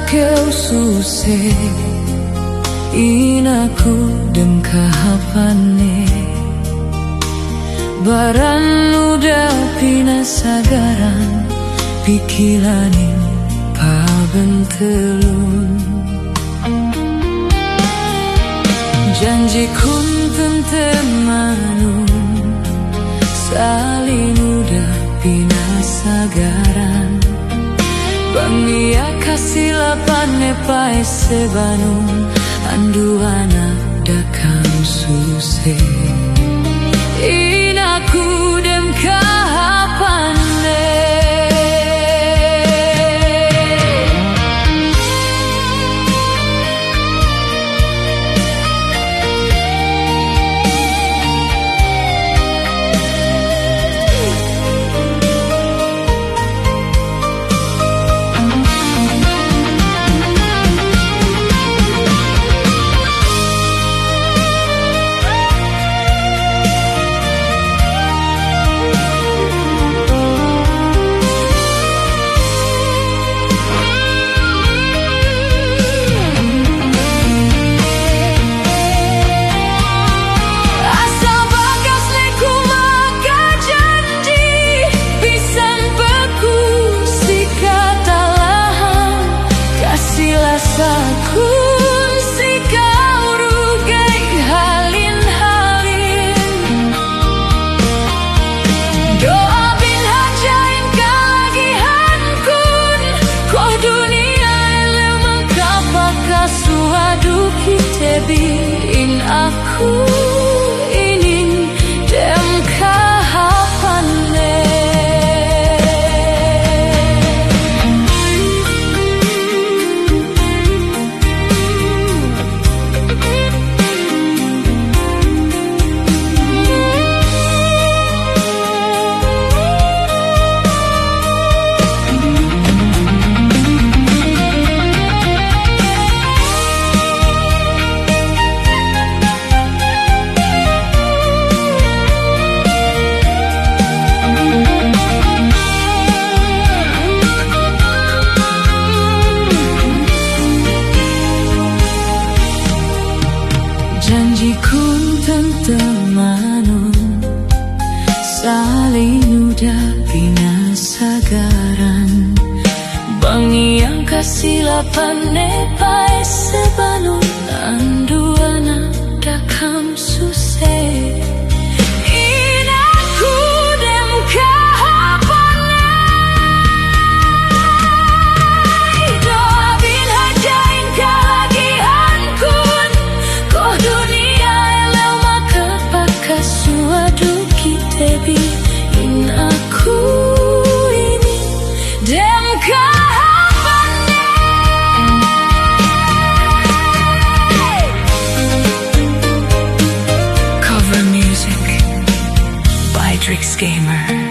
keu suse inaku dem kahapane baran udah pina sagaran pikilanin pabentelun janji kun temanun saling udah pina sagaran Bangia kasih lapane pae sebanun anduana dakam suse inaku dem kahapane Sakun si kau rugai halin-halin doa bin hajain kalagihan kun koh dunia lemah kapaka suadu kitebi in aku inin dem kahapane janji kun temanun saling udah pina sagaran bangi yang kasih lapane pae sebanun anduana dakam suse inaku dem kahapane doa bin hajain kalagihan kun koh dunia lemah kapaka suadu kitebi in aku ini dem kahapane Cover music by Drix Gamer.